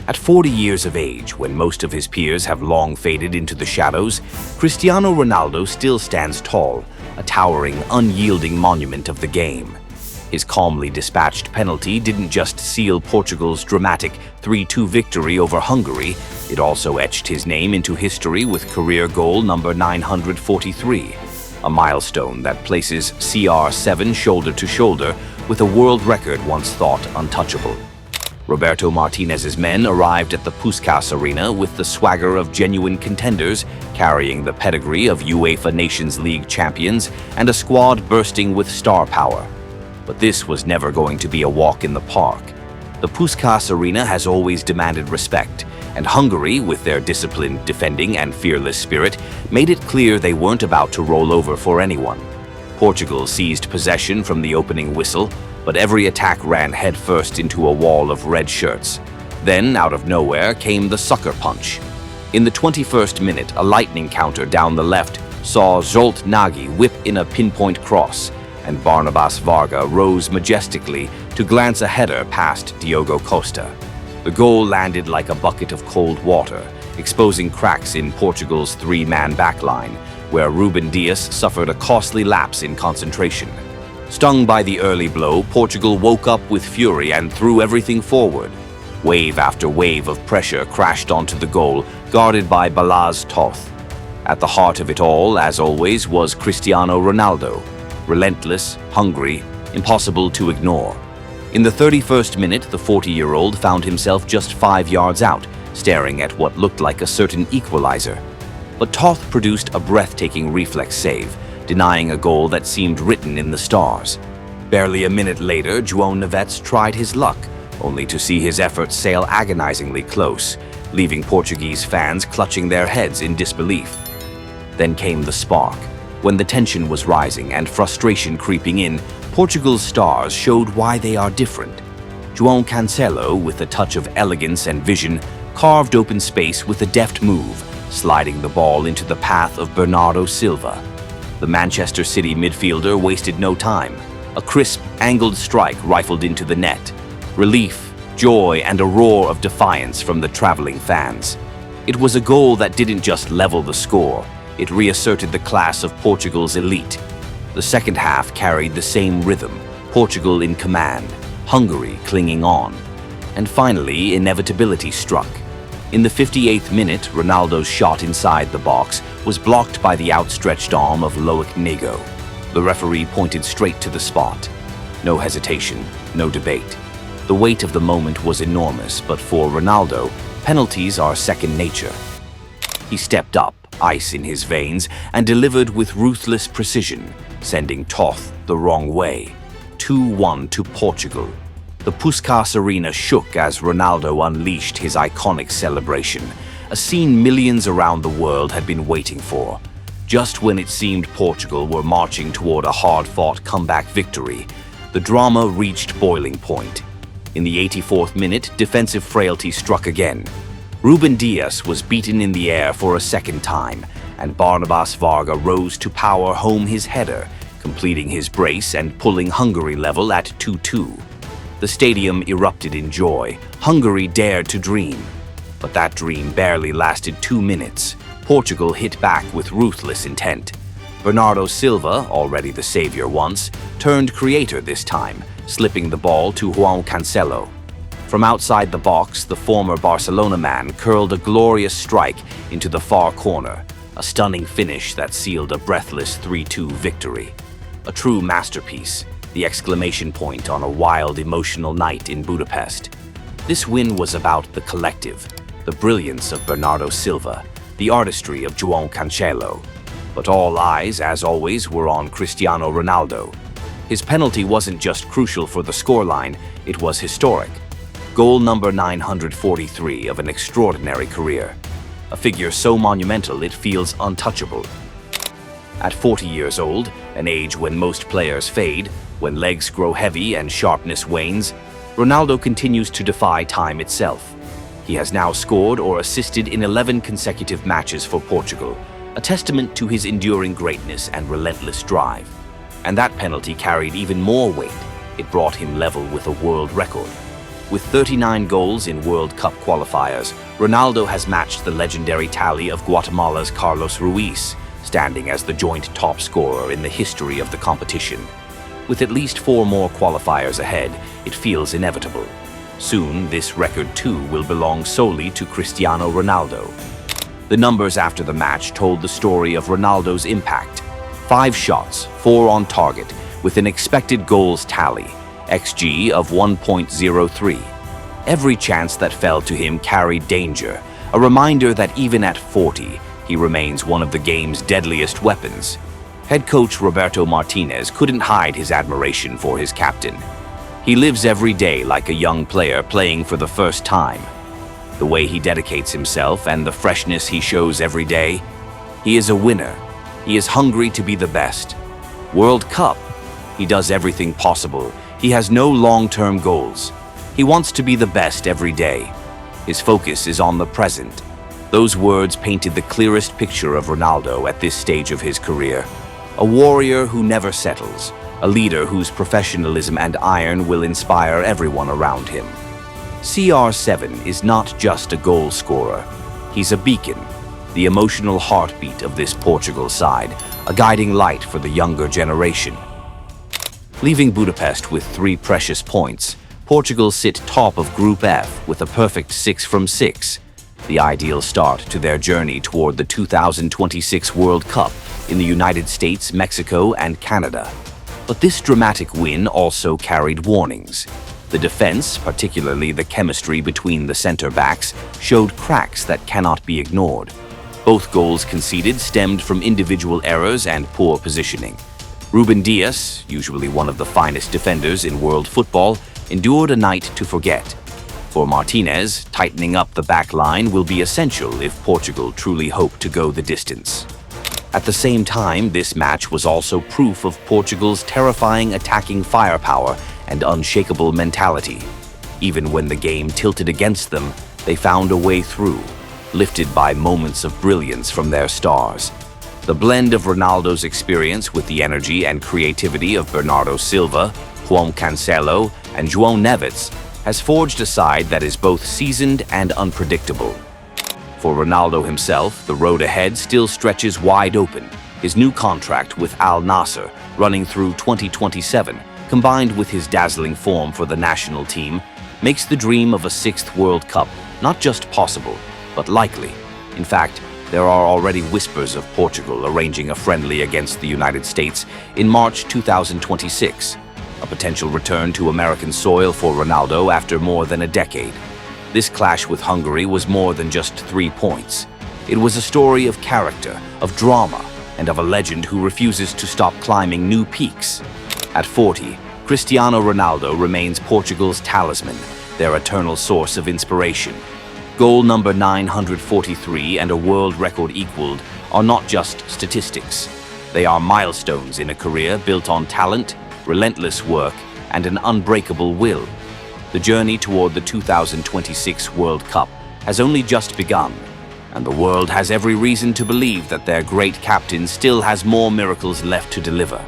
At 40 years of age, when most of his peers have long faded into the shadows, Cristiano Ronaldo still stands tall, a towering, unyielding monument of the game. His calmly dispatched penalty didn't just seal Portugal's dramatic 3-2 victory over Hungary, it also etched his name into history with career goal number 943, a milestone that places CR7 shoulder to shoulder with a world record once thought untouchable. Roberto Martinez's men arrived at the Puskás Arena with the swagger of genuine contenders, carrying the pedigree of UEFA Nations League champions and a squad bursting with star power. But this was never going to be a walk in the park. The Puskás Arena has always demanded respect, and Hungary, with their disciplined defending and fearless spirit, made it clear they weren't about to roll over for anyone. Portugal seized possession from the opening whistle, but every attack ran headfirst into a wall of red shirts. Then, out of nowhere, came the sucker punch. In the 21st minute, a lightning counter down the left saw Zsolt Nagy whip in a pinpoint cross, and Barnabás Varga rose majestically to glance a header past Diogo Costa. The goal landed like a bucket of cold water, exposing cracks in Portugal's three-man backline, where Rúben Dias suffered a costly lapse in concentration. Stung by the early blow, Portugal woke up with fury and threw everything forward. Wave after wave of pressure crashed onto the goal, guarded by Balázs Toth. At the heart of it all, as always, was Cristiano Ronaldo. Relentless, hungry, impossible to ignore. In the 31st minute, the 40-year-old found himself just 5 yards out, staring at what looked like a certain equalizer. But Toth produced a breathtaking reflex save, denying a goal that seemed written in the stars. Barely a minute later, João Neves tried his luck, only to see his efforts sail agonizingly close, leaving Portuguese fans clutching their heads in disbelief. Then came the spark. When the tension was rising and frustration creeping in, Portugal's stars showed why they are different. João Cancelo, with a touch of elegance and vision, carved open space with a deft move, sliding the ball into the path of Bernardo Silva. The Manchester City midfielder wasted no time. A crisp, angled strike rifled into the net. Relief, joy, and a roar of defiance from the traveling fans. It was a goal that didn't just level the score, it reasserted the class of Portugal's elite. The second half carried the same rhythm, Portugal in command, Hungary clinging on. And finally, inevitability struck. In the 58th minute, Ronaldo's shot inside the box was blocked by the outstretched arm of Loic Nego. The referee pointed straight to the spot. No hesitation, no debate. The weight of the moment was enormous, but for Ronaldo, penalties are second nature. He stepped up, ice in his veins, and delivered with ruthless precision, sending Toth the wrong way. 2-1 to Portugal. The Puskás Arena shook as Ronaldo unleashed his iconic celebration, a scene millions around the world had been waiting for. Just when it seemed Portugal were marching toward a hard-fought comeback victory, the drama reached boiling point. In the 84th minute, defensive frailty struck again. Rúben Dias was beaten in the air for a second time, and Barnabás Varga rose to power home his header, completing his brace and pulling Hungary level at 2-2. The stadium erupted in joy. Hungary dared to dream. But that dream barely lasted 2 minutes. Portugal hit back with ruthless intent. Bernardo Silva, already the savior once, turned creator this time, slipping the ball to João Cancelo. From outside the box, the former Barcelona man curled a glorious strike into the far corner, a stunning finish that sealed a breathless 3-2 victory. A true masterpiece, the exclamation point on a wild, emotional night in Budapest. This win was about the collective, the brilliance of Bernardo Silva, the artistry of João Cancelo. But all eyes, as always, were on Cristiano Ronaldo. His penalty wasn't just crucial for the scoreline, it was historic. Goal number 943 of an extraordinary career. A figure so monumental it feels untouchable. At 40 years old, an age when most players fade, when legs grow heavy and sharpness wanes, Ronaldo continues to defy time itself. He has now scored or assisted in 11 consecutive matches for Portugal, a testament to his enduring greatness and relentless drive. And that penalty carried even more weight. It brought him level with a world record. With 39 goals in World Cup Qualifiers, Ronaldo has matched the legendary tally of Guatemala's Carlos Ruiz, standing as the joint top scorer in the history of the competition. With at least 4 more qualifiers ahead, it feels inevitable. Soon, this record too will belong solely to Cristiano Ronaldo. The numbers after the match told the story of Ronaldo's impact. 5 shots, 4 on target, with an expected goals tally, XG of 1.03. Every chance that fell to him carried danger, a reminder that even at 40, he remains one of the game's deadliest weapons. Head coach Roberto Martinez couldn't hide his admiration for his captain. He lives every day like a young player playing for the first time. The way he dedicates himself and the freshness he shows every day, he is a winner. He is hungry to be the best. World Cup, he does everything possible. He has no long-term goals. He wants to be the best every day. His focus is on the present. Those words painted the clearest picture of Ronaldo at this stage of his career. A warrior who never settles, a leader whose professionalism and iron will inspire everyone around him. CR7 is not just a goal scorer. He's a beacon, the emotional heartbeat of this Portugal side, a guiding light for the younger generation. Leaving Budapest with 3 precious points, Portugal sit top of Group F with a perfect 6 from 6, the ideal start to their journey toward the 2026 World Cup in the United States, Mexico, and Canada. But this dramatic win also carried warnings. The defense, particularly the chemistry between the center-backs, showed cracks that cannot be ignored. Both goals conceded stemmed from individual errors and poor positioning. Ruben Dias, usually one of the finest defenders in world football, endured a night to forget. For Martinez, tightening up the back line will be essential if Portugal truly hope to go the distance. At the same time, this match was also proof of Portugal's terrifying attacking firepower and unshakable mentality. Even when the game tilted against them, they found a way through, lifted by moments of brilliance from their stars. The blend of Ronaldo's experience with the energy and creativity of Bernardo Silva, João Cancelo, and João Neves has forged a side that is both seasoned and unpredictable. For Ronaldo himself, the road ahead still stretches wide open. His new contract with Al Nassr, running through 2027, combined with his dazzling form for the national team, makes the dream of a 6th World Cup not just possible, but likely. In fact, there are already whispers of Portugal arranging a friendly against the United States in March 2026, a potential return to American soil for Ronaldo after more than a decade. This clash with Hungary was more than just 3 points. It was a story of character, of drama, and of a legend who refuses to stop climbing new peaks. At 40, Cristiano Ronaldo remains Portugal's talisman, their eternal source of inspiration. Goal number 943 and a world record equaled are not just statistics. They are milestones in a career built on talent, relentless work, and an unbreakable will. The journey toward the 2026 World Cup has only just begun, and the world has every reason to believe that their great captain still has more miracles left to deliver.